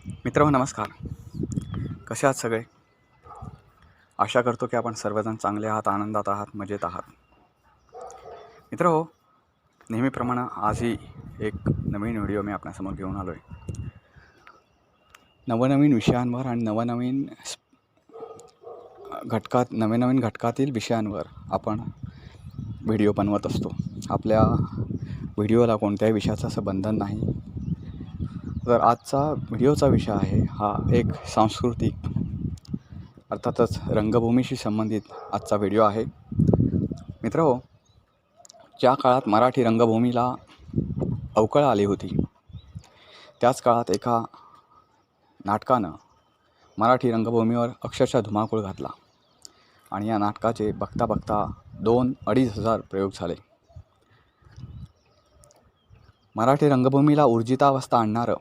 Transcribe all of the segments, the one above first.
मित्रांनो नमस्कार. कसे आहात सगळे? आशा करतो की आपण सर्वजण चांगले आहात, आनंदात आहात, मजेत आहात. मित्रहो, नेहमीप्रमाणे आजही एक नवीन व्हिडिओ मी आपल्यासमोर घेऊन आलो आहे. नवनवीन विषयांवर आणि नवनवीन घटकातील विषयांवर आपण व्हिडिओ बनवत असतो. आपल्या व्हिडिओला कोणत्याही विषयाचं असं बंधन नाही. तर आजचा व्हिडिओचा विषय आहे हा एक सांस्कृतिक, अर्थातच रंगभूमीशी संबंधित आजचा व्हिडिओ आहे. मित्रहो, ज्या काळात मराठी रंगभूमीला अवकळ आली होती त्याच काळात एका नाटकानं मराठी रंगभूमीवर अक्षरशः धुमाकूळ घातला आणि या नाटकाचे बघता बघता 2-2.5 हजार प्रयोग झाले. मराठी रंगभूमीला ऊर्जितावस्था आणणारं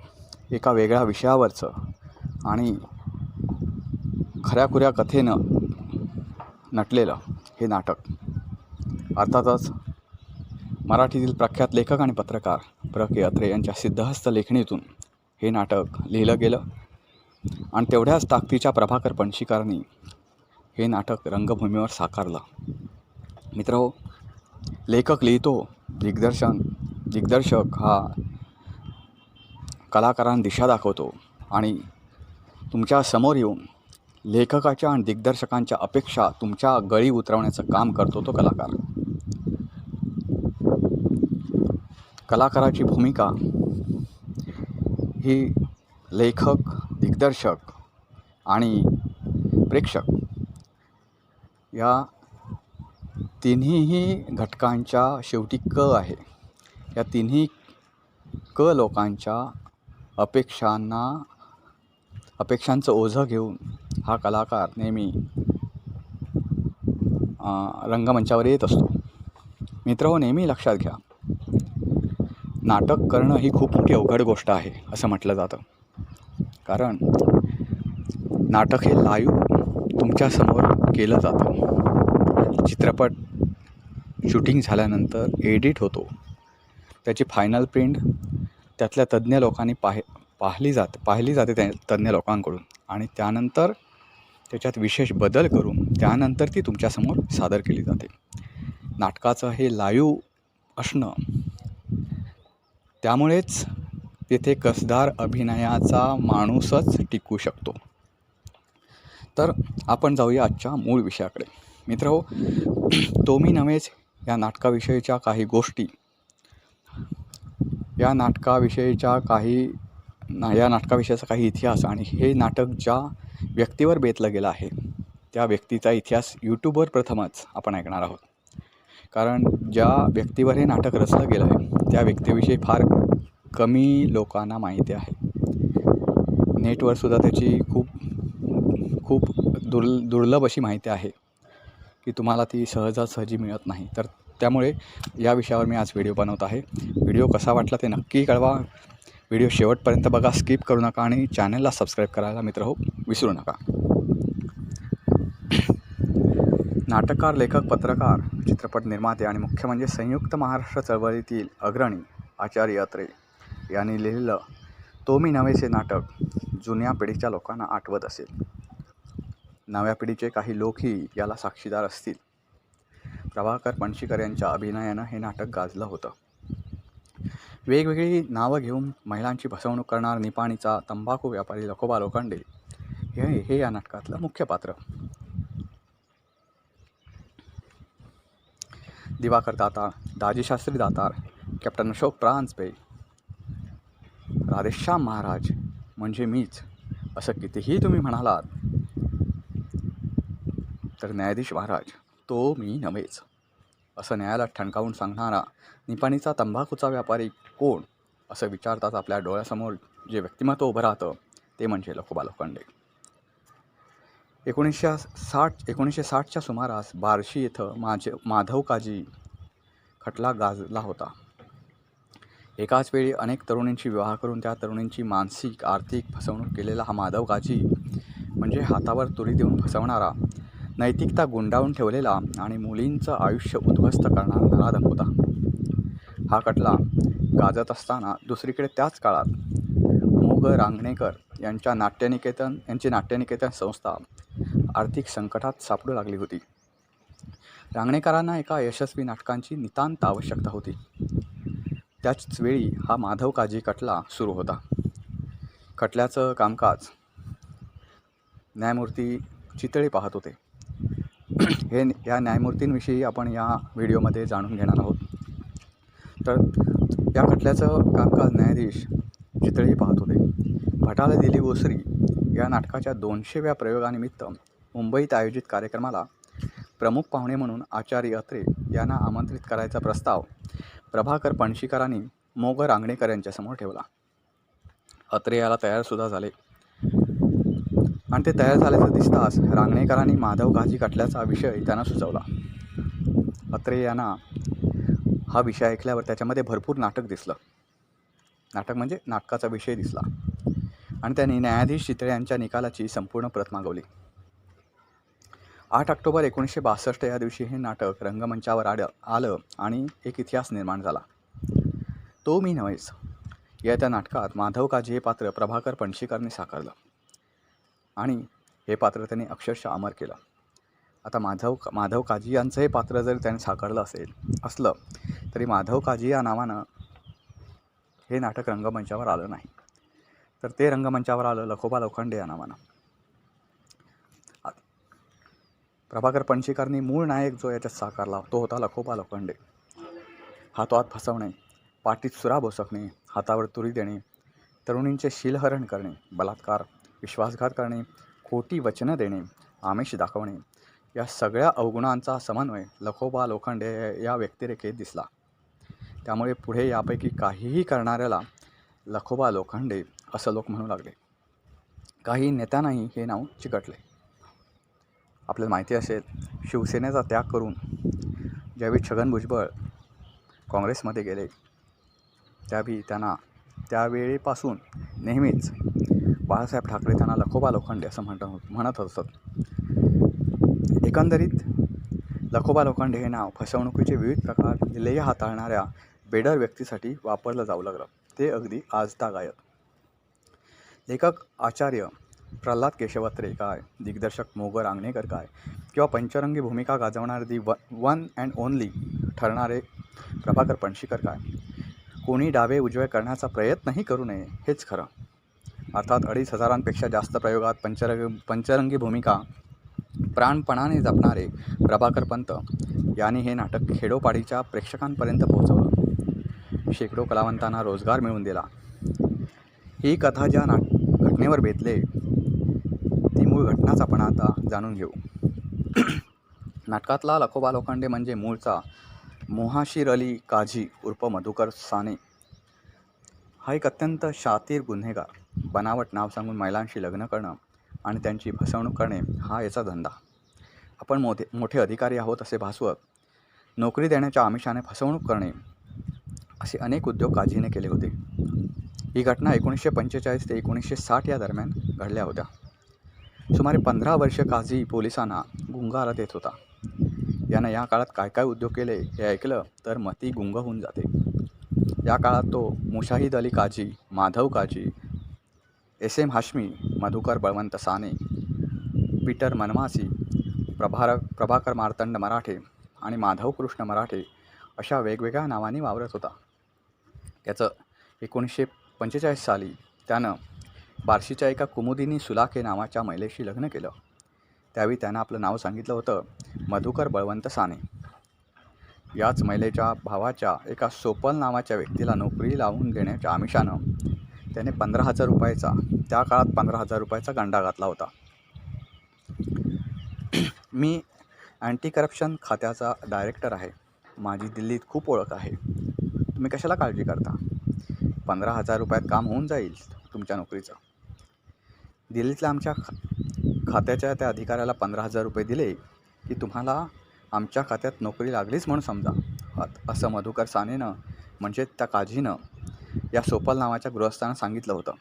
एका वेगळ्या विषयावरचं आणि खऱ्याखुऱ्या कथेनं नटलेलं हे नाटक, अर्थातच मराठीतील प्रख्यात लेखक आणि पत्रकार प्र. के. अत्रे यांच्या सिद्धहस्त लेखणीतून हे नाटक लिहिलं गेलं आणि तेवढ्याच ताकदीच्या प्रभाकर पणशीकरांनी हे नाटक रंगभूमीवर साकारलं. मित्रहो, लेखक लिहितो, दिग्दर्शक हा कलाकारांना दिशा दाखवतो आणि तुमच्या समोर येऊन लेखकाच्या आणि दिग्दर्शकांच्या अपेक्षा तुमच्या गळी उतरवण्याचं काम करतो तो कलाकार. कलाकाराची भूमिका ही लेखक, दिग्दर्शक आणि प्रेक्षक या तिन्हीही घटकांच्या शेवटी क आहे. या तिन्ही क लोकांच्या अपेक्षांचं ओझं घेऊन हा कलाकार नेहमी रंगमंचावर येत असतो. मित्रहो, नेहमी लक्षात घ्या, नाटक करणं ही खूप मोठी अवघड गोष्ट आहे असं म्हटलं जातं. कारण नाटक हे लाईव्ह तुमच्यासमोर केलं जातं. चित्रपट शूटिंग झाल्यानंतर एडिट होतो, त्याची फायनल प्रिंट त्यातल्या तज्ज्ञ लोकांनी पाहिली जाते त्या तज्ज्ञ लोकांकडून आणि त्यानंतर त्याच्यात विशेष बदल करून त्यानंतर ती तुमच्यासमोर सादर केली जाते. नाटकाचं हे लाईव्ह असणं, त्यामुळेच तेथे कसदार अभिनयाचा माणूसच टिकू शकतो. तर आपण जाऊया आजच्या मूळ विषयाकडे. मित्रहो, तो मी नव्हेच या नाटकाविषयीच्या काही गोष्टी, या नाटकाविषयीचा काही इतिहास आणि हे नाटक ज्या व्यक्तीवर बेतलं गेलं आहे त्या व्यक्तीचा इतिहास यूट्यूबवर प्रथमच आपण ऐकणार आहोत. कारण ज्या व्यक्तीवर हे नाटक रचलं गेलं आहे त्या व्यक्तीविषयी फार कमी लोकांना माहिती आहे. नेटवर सुद्धा त्याची खूप दुर्लभ अशी माहिती आहे की तुम्हाला ती सहजासहजी मिळत नाही. तर त्यामुळे या विषयावर मी आज व्हिडिओ बनवत आहे. व्हिडिओ कसा वाटला ते नक्की कळवा. व्हिडिओ शेवटपर्यंत बघा, स्किप करू नका आणि चॅनलला सबस्क्राईब करायला मित्रहो विसरू नका. नाटककार, लेखक, पत्रकार, चित्रपट निर्माते आणि मुख्य म्हणजे संयुक्त महाराष्ट्र चळवळीतील अग्रणी आचार्य अत्रे यांनी लिहिलेलं तो मी नव्हेचे नाटक जुन्या पिढीच्या लोकांना आठवत असेल. नव्या पिढीचे काही लोकही याला साक्षीदार असतील. प्रभाकर पणशीकर यांच्या अभिनयानं हे नाटक गाजलं होतं. वेगवेगळी नावं घेऊन महिलांची फसवणूक करणारा निपाणीचा तंबाखू व्यापारी लखोबा लोखंडे हे या नाटकातलं मुख्य पात्र. दिवाकर दातार, दाजीशास्त्री दातार, कॅप्टन अशोक प्रांजपे, राधेश्याम महाराज म्हणजे मीच असं कितीही तुम्ही म्हणालात तर न्यायाधीश महाराज तो मी नव्हेच असं न्यायालयात ठणकावून सांगणारा निपाणीचा तंबाखूचा व्यापारी कोण असं विचारताच आपल्या डोळ्यासमोर जे व्यक्तिमत्व उभं राहतं ते म्हणजे लखोबा लोखंडे. 1960च्या सुमारास बार्शी येथं माधव काजी खटला गाजला होता. एकाच वेळी अनेक तरुणींशी विवाह करून त्या तरुणींची मानसिक आर्थिक फसवणूक केलेला हा माधव काजी म्हणजे हातावर तुरी देऊन फसवणारा, नैतिकता गुंडाळून ठेवलेला आणि मुलींचं आयुष्य उद्ध्वस्त करणारा नराधम होता. हा खटला गाजत असताना दुसरीकडे त्याच काळात मो. ग. रांगणेकर यांची नाट्यनिकेतन संस्था आर्थिक संकटात सापडू लागली होती. रांगणेकरांना एका यशस्वी नाटकांची नितांत आवश्यकता होती. त्याच वेळी हा माधव काजी खटला सुरू होता. खटल्याचं कामकाज न्यायमूर्ती चितळे पाहत होते. या न्यायमूर्तींविषयी आपण या व्हिडिओमध्ये जाणून घेणार आहोत. तर या खटल्याचं कामकाज न्यायाधीश चितळे पाहत होते. भटाला दिली ओसरी या नाटकाच्या 200व्या प्रयोगानिमित्त मुंबईत आयोजित कार्यक्रमाला प्रमुख पाहुणे म्हणून आचार्य अत्रे यांना आमंत्रित करायचा प्रस्ताव प्रभाकर पणशीकरांनी मोग रांगणेकर यांच्यासमोर ठेवला. अत्रे याला तयारसुद्धा झाले आणि ते तयार झाल्याचं दिसताच रांगणेकरांनी माधव काजी खटल्याचा विषय त्यांना सुचवला. अत्रे यांना हा विषय ऐकल्यावर त्याच्यामध्ये भरपूर नाटक दिसलं. नाटक म्हणजे नाटकाचा विषय दिसला आणि त्यांनी न्यायाधीश चितळे यांच्या निकालाची संपूर्ण प्रत मागवली. 8 ऑक्टोबर 1962 या दिवशी हे नाटक रंगमंचावर आलं आणि एक इतिहास निर्माण झाला. तो मी नव्हेच या त्या नाटकात माधव काजी हे पात्र प्रभाकर पणशीकरांनी साकारलं आणि हे पात्र त्यांनी अक्षरशः अमर केलं. आता माधव काजी यांचं हे पात्र जर त्याने साकारलं असलं तरी माधव काजी या नावानं हे नाटक रंगमंचावर आलं नाही, तर ते रंगमंचावर आलं लखोबा लोखंडे या नावानं. प्रभाकर पणशीकरांनी मूळ नायक जो याच्यात साकारला तो होता लखोबा लोखंडे. हातोहात फसवणे, पाठीत सुरा बोसकणे, हातावर तुरी देणे, तरुणींचे शीलहरण करणे, बलात्कार, विश्वासघात करणे, खोटी वचनं देणे, आमिष दाखवणे या सगळ्या अवगुणांचा समन्वय लखोबा लोखंडे या व्यक्तिरेखेत दिसला. त्यामुळे पुढे यापैकी काहीही करणाऱ्याला लखोबा लोखंडे असं लोक म्हणू लागले. काही नेत्यांनाही हे नाव चिकटले. आपल्याला माहिती असेल, शिवसेनेचा त्याग करून ज्यावेळी छगन भुजबळ काँग्रेसमध्ये गेले त्यावेळीपासून नेहमीच बाळासाहेब ठाकरे त्यांना लखोबा लोखंडे असं म्हणत असत. एकंदरीत लखोबा लोखंडे हे नाव फसवणुकीचे विविध प्रकार दिलेय हाताळणाऱ्या बेडर व्यक्तीसाठी वापरलं जाऊ लागलं. ते अगदी आजतागायत. लेखक आचार्य प्रल्हाद केशव अत्रे काय, दिग्दर्शक मोग रांगणेकर काय, किंवा पंचरंगी भूमिका गाजवणारे दी वन अँड ओनली ठरणारे प्रभाकर पणशीकर काय, कोणी डावे उजवे करण्याचा प्रयत्नही करू नये हेच खरं. अर्थात 2500पेक्षा जास्त प्रयोगात पंचरंगी भूमिका प्राणपणाने जपणारे प्रभाकर पंत यांनी हे नाटक खेडोपाडीच्या प्रेक्षकांपर्यंत पोहोचवलं. शेकडो कलावंतांना रोजगार मिळवून दिला. ही कथा ज्या घटनेवर बेतले ती मूळ घटनाच आपण आता जाणून घेऊ. नाटकातला लखोबा लोखंडे म्हणजे मूळचा मोहाशीर अली काझी उर्फ मधुकर साने हा एक अत्यंत शातीर गुन्हेगार. बनावट नाव सांगून महिलांशी लग्न करणं आणि त्यांची फसवणूक करणे हा याचा धंदा. आपण मोठे अधिकारी आहोत असे भासवत नोकरी देण्याच्या आमिषाने फसवणूक करणे असे अनेक उद्योग काझीने केले होते. ही घटना 1945 ते 1960 या दरम्यान घडल्या होत्या. सुमारे 15 वर्ष काझी पोलिसांना गुंगारा देत होता. यानं या काळात काय काय उद्योग केले हे ऐकलं तर मती गुंग होऊन जाते. या काळात तो मुशाहिद अली काझी, माधव काझी, SM हाशमी, मधुकर बळवंत साने, पीटर मनमासी, प्रभाकर मार्तंड मराठे आणि माधव कृष्ण मराठे अशा वेगवेगळ्या नावांनी वावरत होता. त्याचं 1945 साली त्यानं बार्शीच्या एका कुमुदिनी सुलाखे नावाच्या महिलेशी लग्न केलं. त्यावेळी त्यानं आपलं नाव सांगितलं होतं मधुकर बळवंत साने. याच महिलेच्या भावाच्या एका सोपल नावाच्या व्यक्तीला नोकरी लावून देण्याच्या आमिषानं त्याने 15,000 रुपयाचा, त्या काळात 15,000 रुपयाचा गंडा घातला होता. मी अँटी करप्शन खात्याचा डायरेक्टर आहे. माझी दिल्लीत खूप ओळख आहे. तुम्ही कशाला काळजी करता? 15,000 रुपयात काम होऊन जाईल तुमच्या नोकरीचं. दिल्लीतल्या आमच्या खात्याच्या त्या अधिकाऱ्याला 15,000 रुपये दिले की तुम्हाला आमच्या खात्यात नोकरी लागलीच म्हणून समजा, असं मधुकर सानेनं म्हणजे त्या काझीनं या सोपल नावाच्या गृहस्थानं सांगितलं होतं.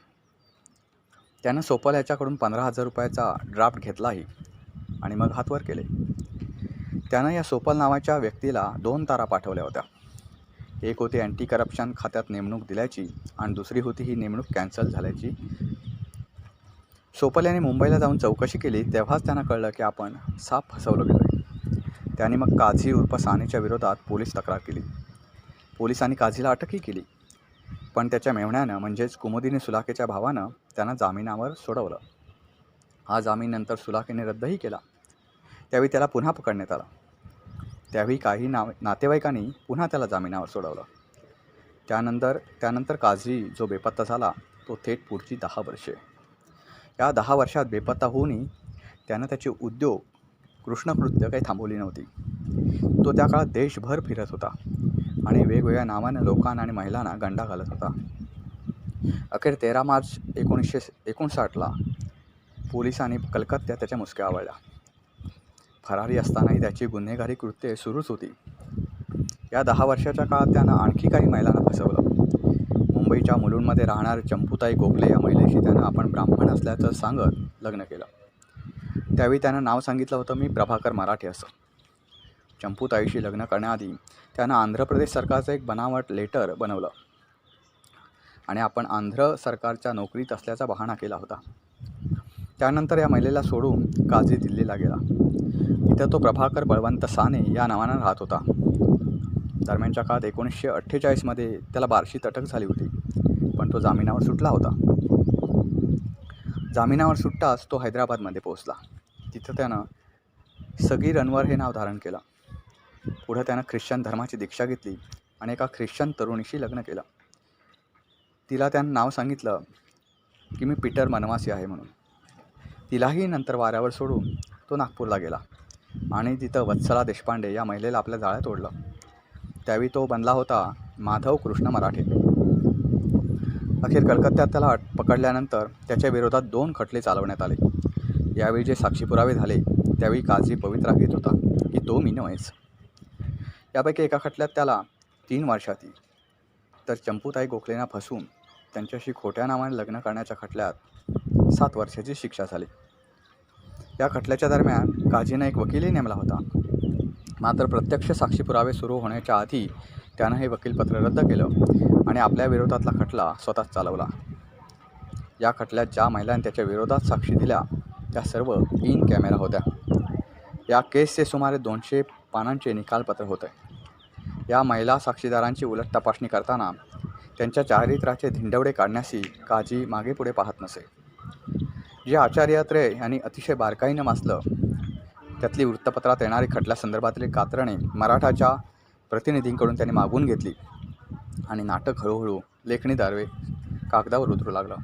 त्यानं सोपल याच्याकडून 15,000 रुपयाचा ड्राफ्ट घेतलाही आणि मग हातवर केले. त्यानं या सोपल नावाच्या व्यक्तीला 2 तारा पाठवल्या होत्या. एक होती अँटी करप्शन खात्यात नेमणूक दिल्याची आणि दुसरी होती ही नेमणूक कॅन्सल झाल्याची. सोपल मुंबईला जाऊन चौकशी केली तेव्हाच त्यांना कळलं की आपण साप फसवलं गेलं. त्यांनी मग काझी उर्फ सानेच्या विरोधात पोलीस तक्रार केली. पोलिसांनी काझीला अटकही केली, पण त्याच्या मेव्हण्यानं म्हणजेच कुमुदिनी सुलाखेच्या भावानं त्यांना जामिनावर सोडवलं. हा जामीन नंतर सुलाखेने रद्दही केला. त्यावेळी त्याला पुन्हा पकडण्यात आला. त्यावेळी काही नातेवाईकांनी पुन्हा त्याला जामिनावर सोडवलं. त्यानंतर काझी जो बेपत्ता झाला तो थेट पुढची 10 वर्षे. या 10 वर्षात बेपत्ता होऊनही त्यानं त्याचे उद्योग कृष्णकृत्य काही थांबवली नव्हती. तो त्या काळात देशभर फिरत होता आणि वेगवेगळ्या नावानं लोकांना आणि महिलांना गंडा घालत होता. अखेर 13 मार्च 1959ला पोलिसांनी कलकत्त्यात त्याच्या मुसक्या आवळल्या. फरारी असतानाही त्याची गुन्हेगारी कृत्ये सुरूच होती. या 10 वर्षाच्या काळात त्यानं आणखी काही महिलांना फसवलं. मुंबईच्या मुलुंडमध्ये राहणारे चंपूताई गोखले या महिलेशी त्यानं आपण ब्राह्मण असल्याचं सांगत लग्न केलं. त्यावेळी त्यानं नाव सांगितलं होतं मी प्रभाकर मराठे असं. चंपूताईशी लग्न करण्याआधी त्यानं आंध्र प्रदेश सरकारचं एक बनावट लेटर बनवलं आणि आपण आंध्र सरकारच्या नोकरीत असल्याचा बहाणा केला होता. त्यानंतर या महिलेला सोडून काझी दिल्लीला गेला. इथं तो प्रभाकर बळवंत साने या नावानं राहत होता. दरम्यानच्या काळात 1948मध्ये त्याला बार्शीत अटक झाली होती, पण तो जामिनावर सुटला होता. जामिनावर सुटताच तो हैदराबादमध्ये पोहोचला. तिथं त्यानं सगीर अनवर हे नाव धारण केलं. पुढं त्यानं ख्रिश्चन धर्माची दीक्षा घेतली आणि एका ख्रिश्चन तरुणीशी लग्न केलं. तिला त्यानं नाव सांगितलं की मी पीटर मनवासी आहे म्हणून. तिलाही नंतर वाऱ्यावर सोडून तो नागपूरला गेला आणि तिथं वत्सला देशपांडे या महिलेला आपल्या जाळ्यात ओढलं. त्यावेळी तो बनला होता माधव कृष्ण मराठे. अखेर कलकत्त्यात त्याला पकडल्यानंतर त्याच्या विरोधात 2 खटले चालवण्यात आले. यावेळी जे साक्षी पुरावे झाले त्यावेळी काझी पवित्रा घेत होता की तो मी नव्हेच. यापैकी एका खटल्यात त्याला 3 वर्षाची तर चंपूताई गोखलेंना फसवून त्यांच्याशी खोट्या नावाने लग्न करण्याच्या खटल्यात 7 वर्षाची शिक्षा झाली. या खटल्याच्या दरम्यान काझीनं एक वकीलही नेमला होता. मात्र प्रत्यक्ष साक्षी पुरावे सुरू होण्याच्या आधी त्यानं हे वकीलपत्र रद्द केलं आणि आपल्या विरोधातला खटला स्वतःच चालवला. या खटल्यात ज्या महिलांनी त्याच्या विरोधात साक्षी दिल्या त्या सर्व इन कॅमेरा होत्या. या केसचे सुमारे 200 पानांचे निकालपत्र होते. या महिला साक्षीदारांची उलट तपासणी करताना त्यांच्या चारित्र्याचे धिंडवडे काढण्याशी काझी मागे पुढे पाहत नसे. जे आचार्य अत्रे यांनी अतिशय बारकाईनं वाचलं त्यातली वृत्तपत्रात येणारी खटल्यासंदर्भातली कात्रणे मराठाच्या प्रतिनिधींकडून त्यांनी मागून घेतली आणि नाटक हळूहळू लेखणीद्वारे कागदावर उतरू लागलं.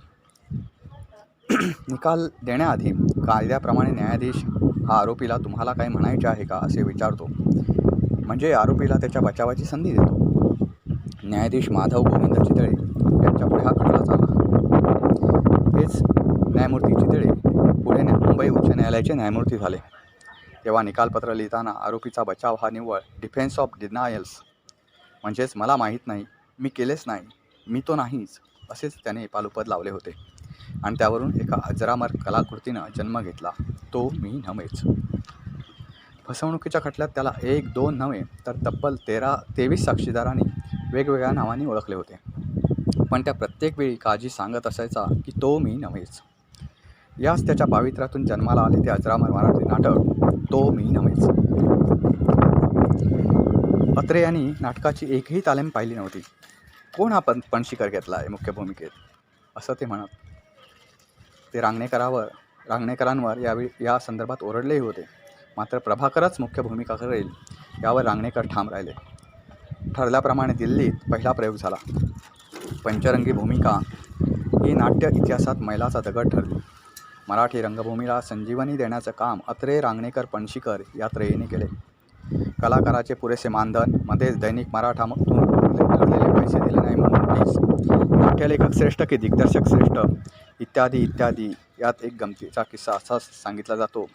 निकाल देण्याआधी कायद्याप्रमाणे न्यायाधीश हा आरोपीला तुम्हाला काही म्हणायचे आहे का असे विचारतो, म्हणजे आरोपीला त्याच्या बचावाची संधी देतो. न्यायाधीश माधव गोविंद चितळे यांच्यापुढे हा खटला चालला. हेच न्यायमूर्ती चितळे पुढे मुंबई उच्च न्यायालयाचे न्यायमूर्ती झाले. तेव्हा निकालपत्र लिहिताना आरोपीचा बचाव हा निव्वळ डिफेन्स ऑफ डिनायल्स म्हणजेच मला माहीत नाही, मी केलेच नाही, मी तो नाहीच असेच त्याने पालुपद लावले होते आणि त्यावरून एका अजरामर कलाकृतीनं जन्म घेतला, तो मी नव्हेच. फसवणुकीच्या खटल्यात त्याला 1-2 नव्हे तर तब्बल 23 साक्षीदारांनी वेगवेगळ्या नावांनी ओळखले होते, पण त्या प्रत्येक वेळी काझी सांगत असायचा की तो मी नव्हेच. याच त्याच्या पावित्र्यातून जन्माला आले ते अजरामर मराठी नाटक तो मी नव्हेच. अत्रे यांनी नाटकाची एकही तालीम पाहिली नव्हती. कोण हा पणशीकर घेतला आहे मुख्य भूमिकेत असं ते म्हणत. ते रांगणेकरांवर या संदर्भात ओरडलेही होते. मात्र प्रभाकरच मुख्य भूमिका करेल यावर रांगणेकर ठाम राहिले. ठरल्याप्रमाणे दिल्लीत पहिला प्रयोग झाला. पंचरंगी भूमिका ही नाट्य इतिहासात मैलाचा दगड ठरली. मराठी रंगभूमीला संजीवनी देण्याचं काम अत्रे, रांगणेकर, पणशीकर या त्रयीने केले. कलाकाराचे पुरेसे मानधन, मध्येच दैनिक मराठातून ठरलेले पैसे दिले नाही म्हणून नोटीस, नाट्यलेखक श्रेष्ठ की दिग्दर्शक श्रेष्ठ इत्यादी इत्यादी. यात एक गमतीचा किस्सा असा सांगितला जातो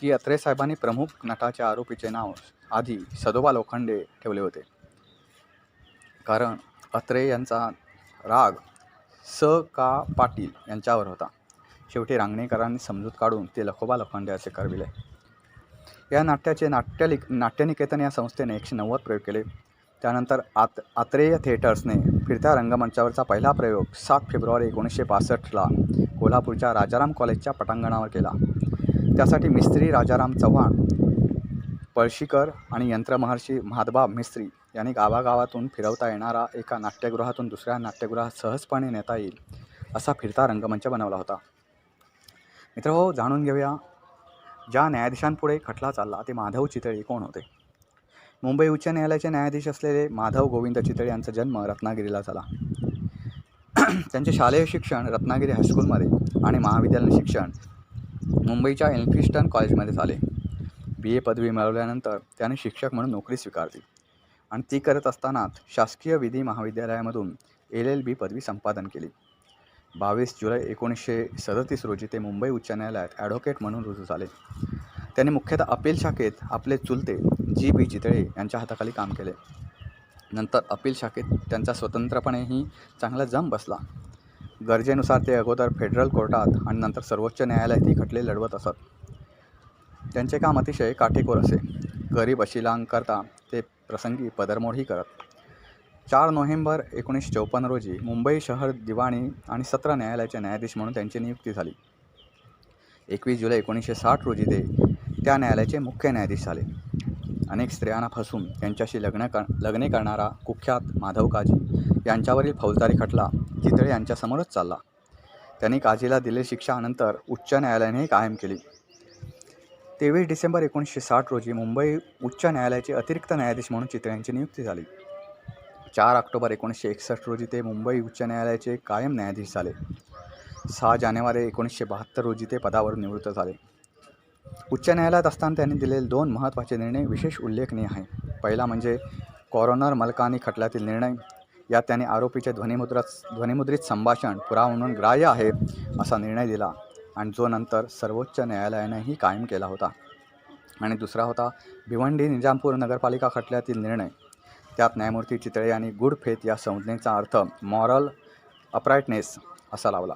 की अत्रे साहेबांनी प्रमुख नटाच्या आरोपीचे नाव आधी सदोबा लोखंडे ठेवले होते, कारण अत्रे यांचा राग स. का. पाटील यांच्यावर होता. शेवटी रांगणेकरांनी समजूत काढून ते लखोबा लोखंडे असे करविले. या नाट्याचे नाट्यनिकेतन या संस्थेने 190 प्रयोग केले. त्यानंतर आत्रेय थिएटर्सने फिरत्या रंगमंचावरचा पहिला प्रयोग 7 फेब्रुवारी 1962ला कोल्हापूरच्या राजाराम कॉलेजच्या पटांगणावर केला. त्यासाठी मिस्त्री राजाराम चव्हाण, पळशीकर आणि यंत्रमहर्षी महादबा मिस्त्री यांनी गावागावातून फिरवता येणारा, एका नाट्यगृहातून दुसऱ्या नाट्यगृहात सहजपणे नेता येईल असा फिरता रंगमंच बनवला होता. मित्रहो, जाणून घेऊया ज्या न्यायाधीशांपुढे खटला चालला ते माधव चितळे कोण होते. मुंबई उच्च न्यायालयाचे न्यायाधीश असलेले माधव गोविंद चितळे यांचा जन्म रत्नागिरीला झाला. त्यांचे शालेय शिक्षण रत्नागिरी हायस्कूलमध्ये आणि महाविद्यालयीन शिक्षण मुंबईच्या एल्फिस्टन कॉलेजमध्ये झाले. BA पदवी मिळवल्यानंतर त्याने शिक्षक म्हणून नोकरी स्वीकारली आणि ती करत असतानाच शासकीय विधी महाविद्यालयामधून LLB पदवी संपादन केली. 22 जुलै 1937 रोजी ते मुंबई उच्च न्यायालयात ॲडव्होकेट म्हणून रुजू झाले. त्यांनी मुख्यतः अपील शाखेत आपले चुलते GB चितळे यांच्या हाताखाली काम केले. नंतर अपील शाखेत त्यांचा स्वतंत्रपणेही चांगला जम बसला. गरजेनुसार ते अगोदर फेडरल कोर्टात आणि नंतर सर्वोच्च न्यायालयातही खटले लढवत असत. त्यांचे काम अतिशय काटेकोर असे. गरीब वशिलांकरता ते प्रसंगी पदरमोडही करत. 4 नोव्हेंबर 1954 रोजी मुंबई शहर दिवाणी आणि सत्र न्यायालयाचे न्यायाधीश म्हणून त्यांची नियुक्ती झाली. 21 जुलै 1960 रोजी ते त्या न्यायालयाचे मुख्य न्यायाधीश झाले. अनेक स्त्रियांना फसवून त्यांच्याशी लग्ने करणारा कुख्यात माधव काजी यांच्यावरील फौजदारी खटला चितळे यांच्यासमोरच चालला. त्यांनी काजीला दिलेली शिक्षा नंतर उच्च न्यायालयानेही कायम केली. 23 डिसेंबर 1960 रोजी मुंबई उच्च न्यायालयाचे अतिरिक्त न्यायाधीश म्हणून चितळे यांची नियुक्ती झाली. 4 ऑक्टोबर 1961 रोजी ते मुंबई उच्च न्यायालयाचे कायम न्यायाधीश झाले. 6 जानेवारी 1972 रोजी ते पदावरून निवृत्त झाले. उच्च न्यायालयात असताना त्यांनी दिलेले 2 महत्त्वाचे निर्णय विशेष उल्लेखनीय आहे. पहिला म्हणजे कॉरोनर मलकानी खटल्यातील निर्णय. यात त्यांनी आरोपीचे ध्वनिमुद्रित संभाषण पुरावा म्हणून ग्राह्य आहे असा निर्णय दिला आणि जो नंतर सर्वोच्च न्यायालयानेही कायम केला होता. आणि दुसरा होता भिवंडी निजामपूर नगरपालिका खटल्यातील निर्णय. त्यात न्यायमूर्ती चितळे यांनी गुड फेथ या संज्ञेचा अर्थ मॉरल अपराईटनेस असा लावला.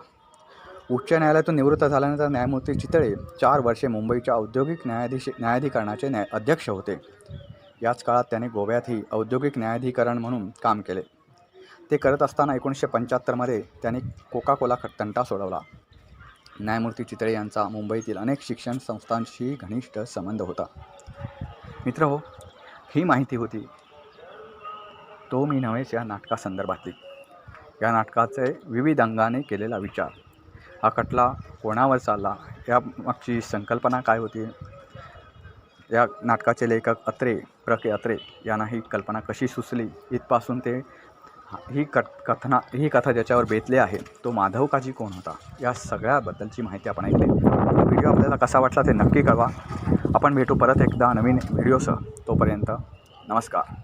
उच्च न्यायालयातून निवृत्त झाल्यानंतर न्यायमूर्ती चितळे 4 वर्षे मुंबईच्या औद्योगिक न्यायाधिकरणाचे अध्यक्ष होते. याच काळात त्यांनी गोव्यातही औद्योगिक न्यायाधिकरण म्हणून काम केले. ते करत असताना 1975मध्ये त्यांनी कोका कोला तंटा सोडवला. न्यायमूर्ती चितळे यांचा मुंबईतील अनेक शिक्षण संस्थांशी घनिष्ठ संबंध होता. मित्रहो, ही माहिती होती तो मी नव्हेच या नाटकासंदर्भातली. या नाटकाचे विविध अंगाने केलेला विचार, हा खटला कोणावर चालला, या मागची संकल्पना काय होती, या नाटकाचे लेखक प्र के अत्रे यांना ही कल्पना कशी सुचली, इथपासून ते ही कथा ज्याच्यावर बेतले आहे तो माधव काजी कोण होता, या सगळ्याबद्दलची माहिती आपण ऐकली. व्हिडिओ आपल्याला कसा वाटला ते नक्की कळवा. आपण भेटू परत एकदा नवीन व्हिडिओसह. तोपर्यंत नमस्कार.